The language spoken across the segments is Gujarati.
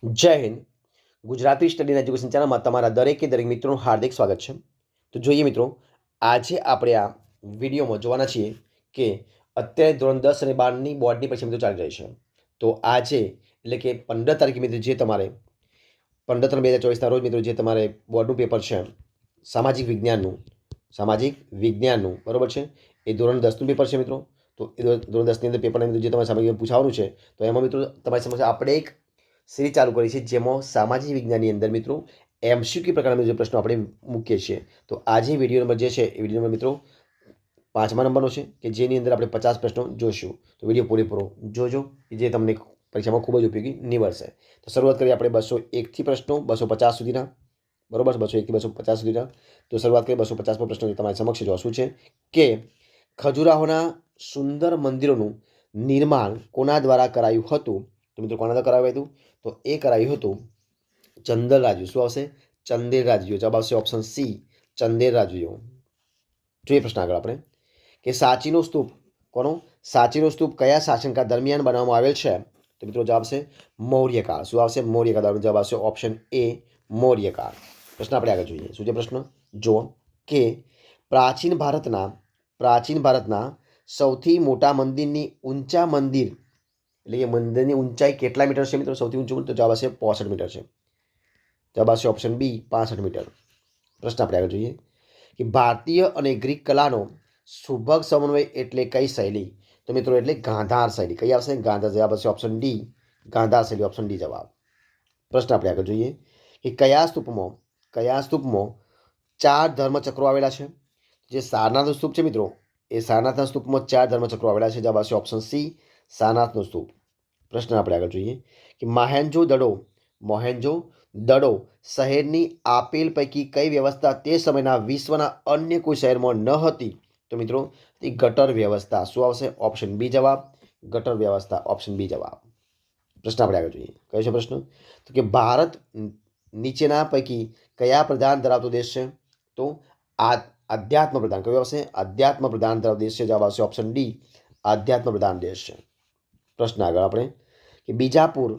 જય Hind. Gujarati study and education ચેનલમાં તમારા દરેક મિત્રોનું હાર્દિક સ્વાગત છે. તો જોઈએ મિત્રો, આજે આપણે આ વિડીયોમાં જોવાના છીએ કે અત્યારે ધોરણ 10 અને 12ની બોર્ડની પરીક્ષા મિત્રો ચાલી રહી છે. તો આજે એટલે કે 15 તારીખે મિત્રો જે તમારે 15/3/2024ના રોજ મિત્રો જે તમારે બોર્ડનું પેપર છે સામાજિક વિજ્ઞાનનું બરોબર છે, એ ધોરણ 10નું પેપર છે મિત્રો. તો એ ધોરણ 10ની અંદર પેપરના અંદર જે તમારે સામાજિક પૂછવાનું છે, તો એમાં મિત્રો તમારી સમક્ષ આપણે એક સિરીઝ ચાલુ કરી છે જેમાં સામાજિક વિજ્ઞાનની અંદર મિત્રો એમસીક્યુ પ્રકારના જે પ્રશ્નો આપણે મૂકીએ છીએ. તો આજે વિડીયો નંબર જે છે એ વિડીયો નંબર મિત્રો 5મા નંબરનો છે કે જેની અંદર આપણે 50 પ્રશ્નો જોઈશું. તો વિડીયો પૂરેપૂરો જોજો, જે તમને પરીક્ષામાં ખૂબ જ ઉપયોગી નીવડશે. તો શરૂઆત કરીએ આપણે 201થી પ્રશ્નો 250 સુધીના, બરોબર, 201થી 250 સુધીના. તો શરૂઆત કરીએ 250મો પ્રશ્ન તમારી સમક્ષ જો શું છે કે ખજુરાહોના સુંદર મંદિરોનું નિર્માણ કોના દ્વારા કરાયું હતું? તો મિત્રો કોના દ્વારા કરાયું હતું? તો એ કરાયું હતું ચંદેલ રાજવીઓ. શું આવશે? ચંદેલ રાજવીઓ. જવાબ આવશે ઓપ્શન સી, ચંદેલ રાજવીઓ. જોઈએ પ્રશ્ન આગળ આપણે કે સાંચીનો સ્તૂપ કોનો? સાંચીનો સ્તૂપ કયા શાસનકાળ દરમિયાન બનાવવામાં આવેલ છે? તો મિત્રો જવાબ છે મૌર્યકાળ. શું આવશે? મૌર્યકાળ. જવાબ આવશે ઓપ્શન એ, મૌર્યકાળ. પ્રશ્ન આપણે આગળ જોઈએ. શું છે પ્રશ્ન? જો કે પ્રાચીન ભારતના સૌથી મોટા મંદિરની ઊંચા મંદિર એટલે કે મંદિરની ઊંચાઈ કેટલા મીટર છે મિત્રો? સૌથી ઊંચું તો જવાબ આવશે 65 મીટર છે. જવાબ આવશે ઓપ્શન બી, 65 મીટર. પ્રશ્ન આપણે આગળ જોઈએ કે ભારતીય અને ગ્રીક કલાનો સુભગ સમન્વય એટલે કઈ શૈલી? તો મિત્રો એટલે ગાંધાર શૈલી. કઈ આવશે? ગાંધાર. જવાબ આવશે ઓપ્શન ડી, ગાંધાર શૈલી. ઓપ્શન ડી જવાબ. પ્રશ્ન આપણે આગળ જોઈએ કે કયા સ્તૂપમાં 4 ધર્મચક્રો આવેલા છે? જે સારનાથ સ્તૂપ છે મિત્રો, એ સારનાથના સ્તૂપમાં 4 ધર્મચક્રો આવેલા છે. જવાબ આવશે ઓપ્શન સી, સારનાથનો સ્તૂપ. પ્રશ્ન આપણે આગળ જોઈએ કે મોહેન્જો દડો શહેરની આપેલ પૈકી કઈ વ્યવસ્થા તે સમયના વિશ્વના અન્ય કોઈ શહેરમાં ન હતી? તો મિત્રો એ ગટર વ્યવસ્થા. શું આવશે? ઓપ્શન બી જવાબ, ગટર વ્યવસ્થા. ઓપ્શન બી જવાબ. પ્રશ્ન આપણે આગળ જોઈએ. કયો છે પ્રશ્ન? તો કે ભારત નીચેના પૈકી કયા પ્રધાન ધરાવતો દેશ છે? તો આધ્યાત્મ પ્રધાન. કયો આવશે? આધ્યાત્મ પ્રધાન ધરાવતો દેશ છે. જવાબ આવશે ઓપ્શન ડી, આધ્યાત્મ પ્રધાન દેશ છે. પ્રશ્ન આગળ આપણે કે બીજાપુર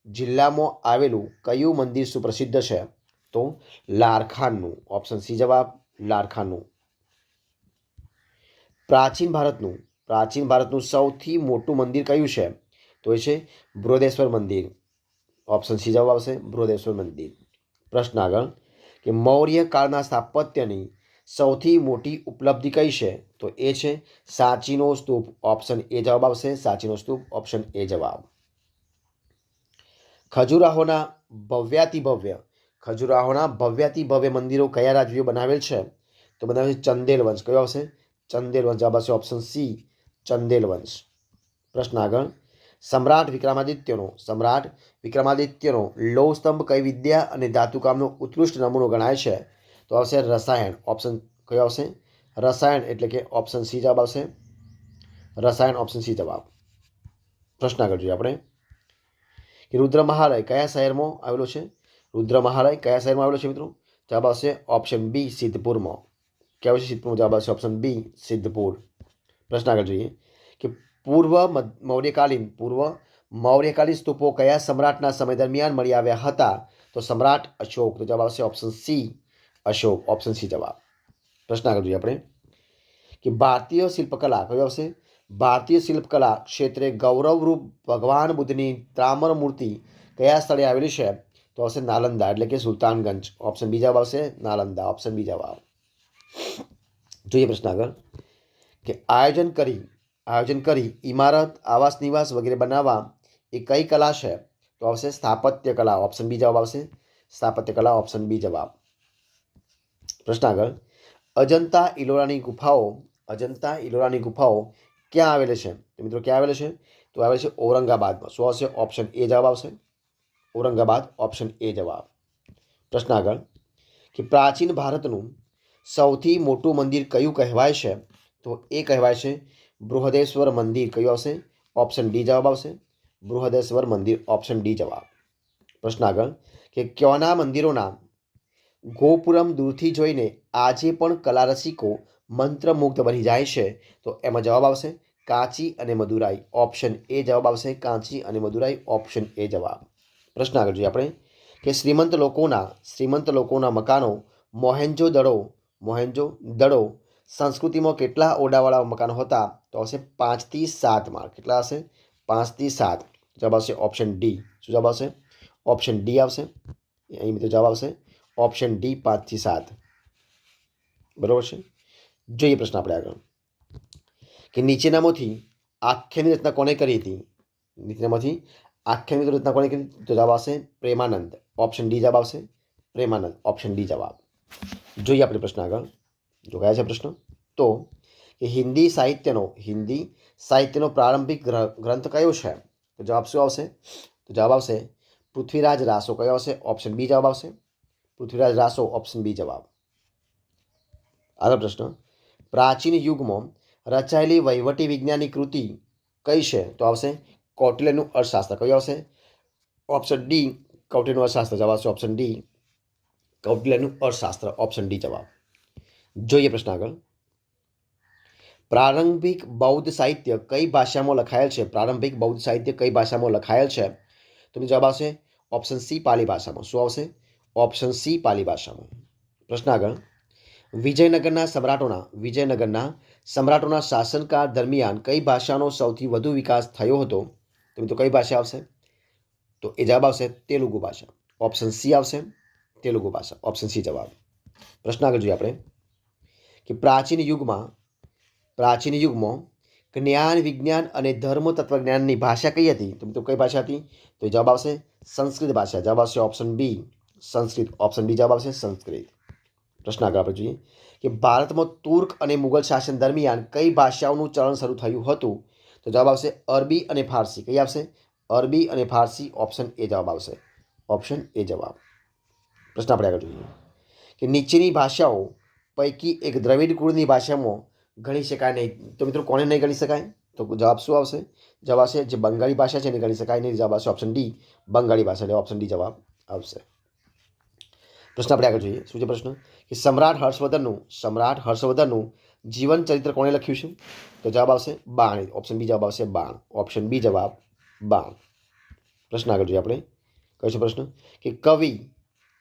જિલ્લામાં આવેલું કયું મંદિર સુપ્રસિદ્ધ છે? તો લારખાનનું. ઓપ્શન સી જવાબ, લારખાનનું. પ્રાચીન ભારતનું સૌથી મોટું મંદિર કયું છે? તો એ છે બૃહદેશ્વર મંદિર. ઓપ્શન સી જવાબ આવશે, બૃહદેશ્વર મંદિર. પ્રશ્ન આગળ કે મૌર્ય કાળના સ્થાપત્યની સૌથી મોટી ઉપલબ્ધિ કઈ છે? તો એ છે સાંચીનો સ્તૂપ. ઓપ્શન એ જવાબ આવશે, સાંચીનો સ્તૂપ. ઓપ્શન એ જવાબ. ખજુરાહોના ભવ્યાતિ ભવ્ય મંદિરો કયા રાજવીઓ બનાવેલ છે? તો બનાવેલ છે ચંદેલ વંશ. કયો આવશે? ચંદેલ વંશ. જવાબ આવશે ઓપ્શન સી, ચંદેલ વંશ. પ્રશ્ન આગળ સમ્રાટ વિક્રમાદિત્યનો લોહ સ્તંભ કઈ વિદ્યા અને ધાતુકામનો ઉત્કૃષ્ટ નમૂનો ગણાય છે? તો આવશે રસાયણ. ઓપ્શન કયો આવશે? રસાયણ. એટલે કે ઓપ્શન સી જવાબ આવશે, રસાયણ. ઓપ્શન સી જવાબ. પ્રશ્ન આગળ જોઈએ આપણે કે રુદ્ર મહાલય કયા શહેરમાં આવેલો છે? મિત્રો જવાબ આવશે ઓપ્શન બી, સિદ્ધપુરમાં. ક્યાં આવશે? સિદ્ધપુરમાં. જવાબ આવશે ઓપ્શન બી, સિદ્ધપુર. પ્રશ્ન આગળ જોઈએ કે પૂર્વ મૌર્યકાલીન સ્તૂપો કયા સમ્રાટના સમય દરમિયાન મળી આવ્યા હતા? તો સમ્રાટ અશોક. તો જવાબ આવશે option C, Ashok. Option C જવાબ. પ્રશ્ન આગળ જોઈએ આપણે કે ભારતીય શિલ્પકલા. કયો આવશે? ભારતીય શિલ્પકલા ક્ષેત્રે ગૌરવરૂપ ભગવાન બુદ્ધની ત્રામર મૂર્તિ કયા સ્થળે આવેલી છે? તો આવશે નાલંદા, એટલે કે સુલતાનગંજ. ઓપ્શન બી જવાબ આવશે, નાલંદા. ઓપ્શન બી જવાબ. જોઈએ પ્રશ્ન આગળ કે આયોજન કરી ઇમારત, આવાસ, નિવાસ વગેરે બનાવવા એ કઈ કલા છે? તો આવશે સ્થાપત્ય કલા. ઓપ્શન બી જવાબ આવશે, સ્થાપત્ય કલા. ઓપ્શન બી જવાબ. પ્રશ્ન આગળ અજંતા ઇલોરાની ગુફાઓ ક્યાં આવેલી છે? તો મિત્રો ક્યાં આવેલી છે? તો આવેલી છે ઔરંગાબાદમાં. શું આવશે? ઓપ્શન એ જવાબ આવશે, ઔરંગાબાદ. ઓપ્શન એ જવાબ. પ્રશ્ન આગળ કે પ્રાચીન ભારતનું સૌથી મોટું મંદિર કયું કહેવાય છે? તો એ કહેવાય છે બૃહદેશ્વર મંદિર. કયું આવશે? ઓપ્શન ડી જવાબ આવશે, બૃહદેશ્વર મંદિર. ઓપ્શન ડી જવાબ. પ્રશ્ન આગળ કે કયોના મંદિરોના ગોપુરમ દૂરથી જોઈને આજે પણ કલારસિકો મંત્રમુગ્ધ બની જાય છે? તો એમાં જવાબ આવશે કાંચી અને મદુરાઈ. ઓપ્શન એ જવાબ આવશે, કાંચી અને મદુરાઈ. ઓપ્શન એ જવાબ. પ્રશ્ન આગળ જોઈએ આપણે કે શ્રીમંત લોકોના મકાનો મોહેન્જો દડો સંસ્કૃતિમાં કેટલા ઓરડાવાળા મકાનો હતા? તો આવશે 5 થી 7 માળ. કેટલા હશે? 5 થી 7. જવાબ આવશે ઓપ્શન ડી. શું જવાબ આવશે? ઓપ્શન ડી આવશે. અહીં મિત્રો જવાબ આવશે ઓપ્શન ડી 5 થી 7. બરોબર છે. જોઈએ પ્રશ્ન આપણે આગળ કે નીચેનામાંથી આખ્યાનની રચના કોણે કરી હતી? નીચેનામાંથી આખ્યાનની રચના કોણે કરી? તો જવાબ આવશે પ્રેમાનંદ. ઓપ્શન ડી જવાબ આવશે પ્રેમાનંદ. ઓપ્શન ડી જવાબ. જોઈએ આપણે પ્રશ્ન આગળ. જો કયા છે પ્રશ્ન? તો કે હિન્દી સાહિત્યનો પ્રારંભિક ગ્રંથ કયો છે? તો જવાબ શું આવશે? તો જવાબ આવશે પૃથ્વીરાજ રાસો. કયો આવશે? ઓપ્શન બી જવાબ આવશે પૃથ્વીરાજ રાસો. ઓપ્શન બી જવાબ. આગળ પ્રશ્ન પ્રાચીન યુગમાં રચાયેલી વહીવટી વિજ્ઞાનની કૃતિ કઈ છે? તો આવશે કૌટિલ્યનું અર્થશાસ્ત્ર. કયું આવશે? ઓપ્શન ડી કૌટિલ્યનું અર્થશાસ્ત્ર. જવાબ આવશે ઓપ્શન ડી કૌટિલ્યનું અર્થશાસ્ત્ર. ઓપ્શન ડી જવાબ. જોઈએ પ્રશ્ન આગળ પ્રારંભિક બૌદ્ધ સાહિત્ય કઈ ભાષામાં લખાયેલ છે? પ્રારંભિક બૌદ્ધ સાહિત્ય કઈ ભાષામાં લખાયેલ છે? તો જવાબ આવશે ઓપ્શન સી પાલી ભાષામાં. શું આવશે? ઓપ્શન સી પાલી ભાષામાં. પ્રશ્ન આગળ વિજયનગરના સમ્રાટોના શાસનકાળ દરમિયાન કઈ ભાષાનો સૌથી વધુ વિકાસ થયો હતો? તો મિત્રો કઈ ભાષા આવશે? તો એ જવાબ આવશે તેલુગુ ભાષા. ઓપ્શન સી આવશે તેલુગુ ભાષા. ઓપ્શન સી જવાબ. પ્રશ્ન આગળ જોઈએ આપણે કે પ્રાચીન યુગમાં જ્ઞાન વિજ્ઞાન અને ધર્મ તત્વજ્ઞાનની ભાષા કઈ હતી? તો મિત્રો કઈ ભાષા હતી? તો જવાબ આવશે સંસ્કૃત ભાષા. જવાબ આવશે option B Sanskrit. Option B જવાબ આવશે સંસ્કૃત. પ્રશ્ન આગળ આપણે જોઈએ કે ભારતમાં તુર્ક અને મુગલ શાસન દરમિયાન કઈ ભાષાઓનું ચલણ શરૂ થયું હતું? તો જવાબ આવશે અરબી અને ફારસી. કઈ આવશે? અરબી અને ફારસી. ઓપ્શન એ જવાબ આવશે. ઓપ્શન એ જવાબ. પ્રશ્ન આપણે આગળ જોઈએ કે નીચેની ભાષાઓ પૈકી એક દ્રવિડ કુળની ભાષામાં ગણી શકાય નહીં. તો મિત્રો કોને નહીં ગણી શકાય? તો જવાબ શું આવશે? જવાબ આવશે જે બંગાળી ભાષા છે એને ગણી શકાય નહીં. જવાબ આવશે ઓપ્શન ડી બંગાળી ભાષા. એટલે ઓપ્શન ડી જવાબ આવશે. પ્રશ્ન આપણે આગળ જોઈએ. શું છે પ્રશ્ન કે સમ્રાટ હર્ષવર્ધનનું જીવન ચરિત્ર કોણે લખ્યું છે? તો જવાબ આવશે બાણ. ઓપ્શન બી જવાબ આવશે બાણ. ઓપ્શન બી જવાબ બાણ. પ્રશ્ન આગળ જોઈએ આપણે. કયો છે પ્રશ્ન કે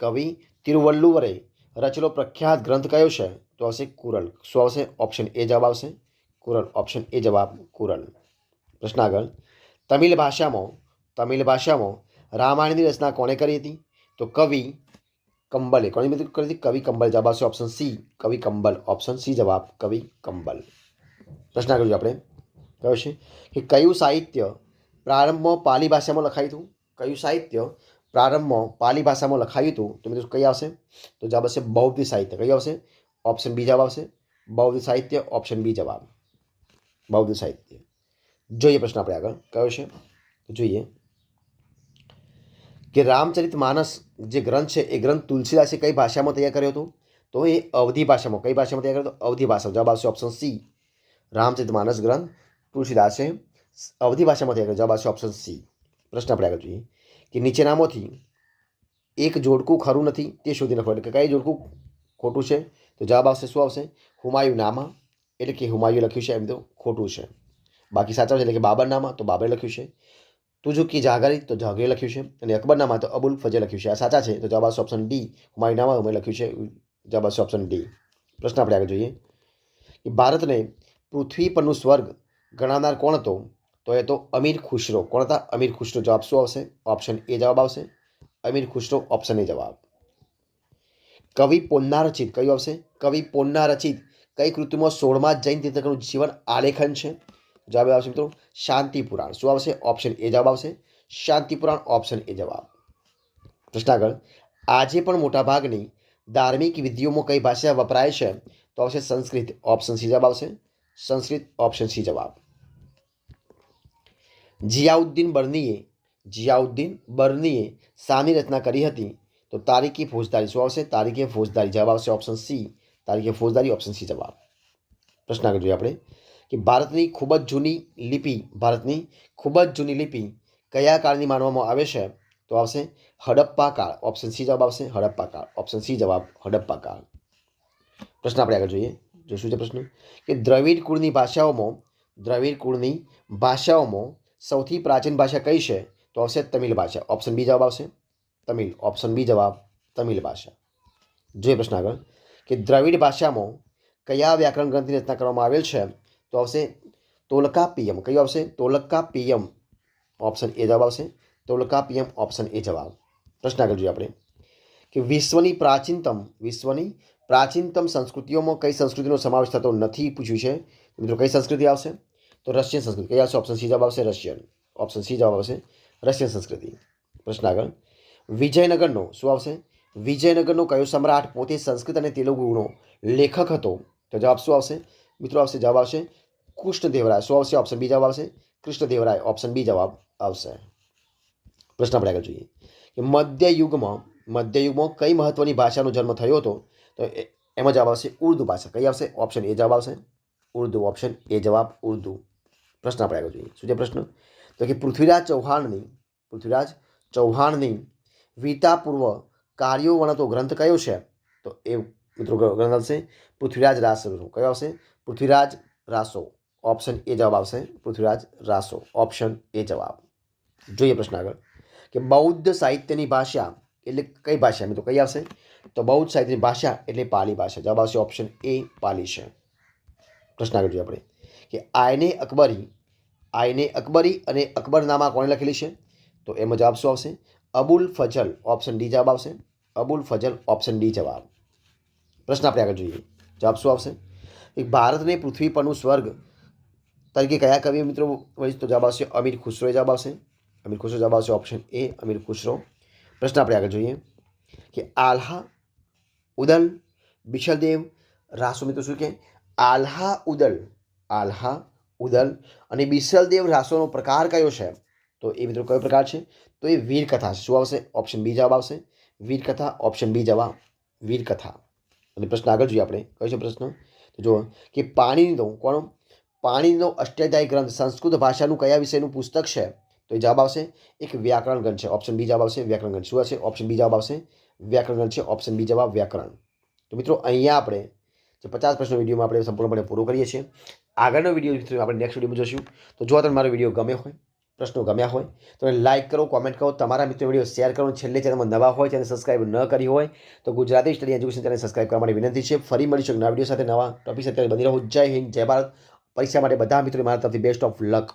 કવિ તિરુવલ્લુવરે રચેલો પ્રખ્યાત ગ્રંથ કયો છે? તો આવશે કુરલ. શું આવશે? ઓપ્શન એ જવાબ આવશે કુરલ. ઓપ્શન એ જવાબ કુરલ. પ્રશ્ન આગળ તમિલ ભાષામાં રામાયણની રચના કોણે કરી હતી? તો કવિ કંબલે. કોની કરી હતી? કવિ કંબલ. જવાબ આવશે ઓપ્શન સી કવિ કંબલ. ઓપ્શન સી જવાબ કવિ કંબલ. પ્રશ્ન આગળ જોઈએ આપણે. કયો છે કે કયું સાહિત્ય પ્રારંભમાં પાલી ભાષામાં લખાયું હતું? કયું સાહિત્ય પ્રારંભમાં પાલી ભાષામાં લખાયું હતું? તો મિત્રો કઈ આવશે? તો જવાબ આવશે બૌદ્ધ સાહિત્ય. કયું આવશે? ઓપ્શન બી જવાબ આવશે બૌદ્ધ સાહિત્ય. ઓપ્શન બી જવાબ બૌદ્ધ સાહિત્ય. જોઈએ પ્રશ્ન આપણે આગળ. કયો છે જોઈએ કે રામચરિતમાનસ જે ગ્રંથ છે એ ગ્રંથ તુલસીદાસે કઈ ભાષામાં તૈયાર કર્યો હતો? તો એ અવધી ભાષામાં. કઈ ભાષામાં તૈયાર કર્યો? અવધી ભાષા. જવાબ આવશે ઓપ્શન સી રામચરિતમાનસ ગ્રંથ તુલસીદાસે અવધી ભાષામાં તૈયાર કર્યો. જવાબ આવશે ઓપ્શન સી. પ્રશ્ન આપણે આગળ જોઈએ કે નીચેનામાંથી એક જોડકું ખરું નથી તે શોધી લખો. એટલે કે કઈ જોડકું ખોટું છે? તો જવાબ આવશે શું આવશે? હુમાયુનામા. એટલે કે હુમાયુ લખ્યું છે એમ તો ખોટું છે. બાકી સાચા છે. એટલે કે બાબરનામા તો બાબરે લખ્યું છે. તુજુકી જાગરી તો જાગરે લખ્યું છે. અને અકબરનામા તો અબુલ ફજલ લખ્યું છે. આ સાચા છે. તો જવાબ આવશે ઓપ્શન ડી હુમાયુનામા હુમાયુ લખ્યું છે. જવાબ આવશે ઓપ્શન ડી. પ્રશ્ન આપણે આગળ જોઈએ કે ભારતને પૃથ્વી પરનું સ્વર્ગ ગણાવનાર કોણ હતો? તો એ તો અમીર ખુશરો. કોણ હતા? અમીર ખુશરો. જવાબ શું આવશે? ઓપ્શન એ જવાબ આવશે અમીર ખુશરો. ઓપ્શન એ જવાબ. કવિ પોન્ના રચિત. કયું આવશે? કવિ પોન્ના રચિત કઈ કૃતિમાં 16મા જૈન તીર્થંકરનું જીવન આલેખન છે? જવાબ આવશે મિત્રો શાંતિ પુરાણ. શું આવશે? ઓપ્શન એ જવાબ આવશે શાંતિ પુરાણ. ઓપ્શન એ જવાબ. પ્રશ્ન આગળ આજે પણ મોટાભાગની ધાર્મિક વિધિઓમાં કઈ ભાષા વપરાય છે? તો આવશે સંસ્કૃત. ઓપ્શન સી જવાબ આવશે સંસ્કૃત. ઓપ્શન સી જવાબ. જિયાઉદ્દીન બર્નીએ શાની રચના કરી હતી? તો તારીખી ફોજદારી. શું આવશે? તારીખે ફોજદારી. જવાબ આવશે ઓપ્શન સી તારીખે ફોજદારી. ઓપ્શન સી જવાબ. પ્રશ્ન આગળ જોઈએ આપણે કે ભારતની ખૂબ જ જૂની લિપિ કયા કાળની માનવામાં આવે છે? તો આવશે હડપ્પા કાળ. ઓપ્શન સી જવાબ આવશે હડપ્પા કાળ. ઓપ્શન સી જવાબ હડપ્પા કાળ. પ્રશ્ન આપણે આગળ જોઈએ. શું છે પ્રશ્ન કે દ્રવિડ કુળની ભાષાઓમાં સૌથી પ્રાચીન ભાષા કઈ છે? તો આવશે તમિલ ભાષા, ઓપ્શન બી જવાબ આવશે તમિલ, ઓપ્શન બી જવાબ તમિલ ભાષા. જોઈએ પ્રશ્ન આગળ કે દ્રવિડ ભાષામાં કયા વ્યાકરણ ગ્રંથની રચના કરવામાં આવેલ છે? તો આવશે તોલકાપિયમ. કયું આવશે? તોલકાપિયમ, ઓપ્શન એ જવાબ આવશે તોલકાપિયમ, ઓપ્શન એ જવાબ. પ્રશ્ન આગળ જોઈએ આપણે કે વિશ્વની પ્રાચીનતમ સંસ્કૃતિઓમાં કઈ સંસ્કૃતિનો સમાવેશ થતો નથી પૂછ્યું છે. મિત્રો કઈ સંસ્કૃતિ આવશે? તો રશિયન સંસ્કૃતિ. કઈ આવશે? ઓપ્શન સી જવાબ આવશે રશિયન, ઓપ્શન સી જવાબ આવશે રશિયન સંસ્કૃતિ. પ્રશ્ન આગળ વિજયનગરનો શું આવશે? વિજયનગરનો કયો સમ્રાટ પોતે સંસ્કૃત અને તેલુગુનો લેખક હતો? તો જવાબ શું આવશે? મિત્રો આવશે જવાબ આવશે કૃષ્ણદેવરાય. શું આવશે? ઓપ્શન બી જવાબ આવશે કૃષ્ણદેવરાય, ઓપ્શન બી જવાબ આવશે. પ્રશ્ન આપણે આગળ જોઈએ કે મધ્યયુગમાં કઈ મહત્વની ભાષાનો જન્મ થયો હતો? તો એમાં જવાબ આવશે ઉર્દુ ભાષા. કઈ આવશે? ઓપ્શન એ જવાબ આવશે ઉર્દુ, ઓપ્શન એ જવાબ ઉર્દુ. પ્રશ્ન આપણે આગળ જોઈએ. શું છે પ્રશ્ન? તો કે પૃથ્વીરાજ ચૌહાણની વીરતાપૂર્વ કાર્યો વર્ણતો ગ્રંથ કયો છે? તો એ મિત્રો ગ્રંથ આવશે પૃથ્વીરાજ રાસો. કયો આવશે? પૃથ્વીરાજ રાસો, ઓપ્શન એ જવાબ આવશે પૃથ્વીરાજ રાસો, ઓપ્શન એ જવાબ. જોઈએ પ્રશ્ન આગળ કે બૌદ્ધ સાહિત્યની ભાષા એટલે કઈ ભાષા? મિત્રો કઈ આવશે? તો બૌદ્ધ સાહિત્યની ભાષા એટલે પાલી ભાષા. જવાબ આવશે ઓપ્શન એ પાલી છે. પ્રશ્ન આગળ જોઈએ આપણે કે આયને અકબરી અને અકબરનામા કોણે લખેલી છે? તો એમાં જવાબ શું આવશે? અબુલ ફજલ, ઓપ્શન ડી જવાબ આવશે અબુલ ફજલ, ઓપ્શન ડી જવાબ. પ્રશ્ન આપણે આગળ જોઈએ. જવાબ શું આવશે? ભારતને પૃથ્વી પરનું સ્વર્ગ તરીકે કયા કવિ મિત્રો તો જવાબ આવશે અમીર ખુસરો જવાબ આવશે અમીર ખુસરો જવાબ આવશે ઓપ્શન એ અમીર ખુસરો. પ્રશ્ન આપણે આગળ જોઈએ કે આલ્હા ઉદલ બિશલદેવ રાસો. મિત્રો શું કે આલ્હા ઉદલ અને બિશલદેવ રાસોનો પ્રકાર કયો છે? તો એ મિત્રો કયો પ્રકાર છે? તો એ વીરકથા છે. શું આવશે? ઓપ્શન બી જવાબ આવશે વીરકથા, ઓપ્શન બી જવાબ વીરકથા. અને પ્રશ્ન આગળ જોઈએ આપણે કયો છે પ્રશ્ન? તો જુઓ કે પાણીનો અષ્ટાધ્યાયી ગ્રંથ સંસ્કૃત ભાષાનું કયા વિષયનું પુસ્તક છે? તો એ જવાબ આવશે એક વ્યાકરણ ગ્રંથ છે. ઓપ્શન બી જવાબ આવશે વ્યાકરણ ગ્રંથ. શું હશે? ઓપ્શન બી જવાબ આવશે વ્યાકરણ ગ્રંથ છે, ઓપ્શન બી જવાબ વ્યાકરણ. તો મિત્રો અહીંયા આપણે જે 50 પ્રશ્નો વિડીયોમાં આપણે સંપૂર્ણપણે પૂરું કરીએ છીએ. આગળનો વિડીયો મિત્રો આપણે નેક્સ્ટ વિડીયોમાં જોઈશું. તો જો તમને મારો વિડીયો ગમ્યો હોય, પ્રશ્નો ગમ્યા હોય તો લાઇક કરો, કોમેન્ટ કરો, તમારા મિત્રો વિડીયો શેર કરો. છેલ્લે ચેનલમાં નવા હોય ચેનલ સબસ્ક્રાઇબ ન કરી હોય તો Gujarati study education channel subscribe કરવા માટે વિનંતી છે. ફરી મળીશું નવા વિડીયો સાથે, નવા ટોપિક સાથે. બની રહો. જય હિન્દ, જય ભારત. પરીક્ષા માટે બધા મિત્રો મારા તરફથી બેસ્ટ ઓફ લક.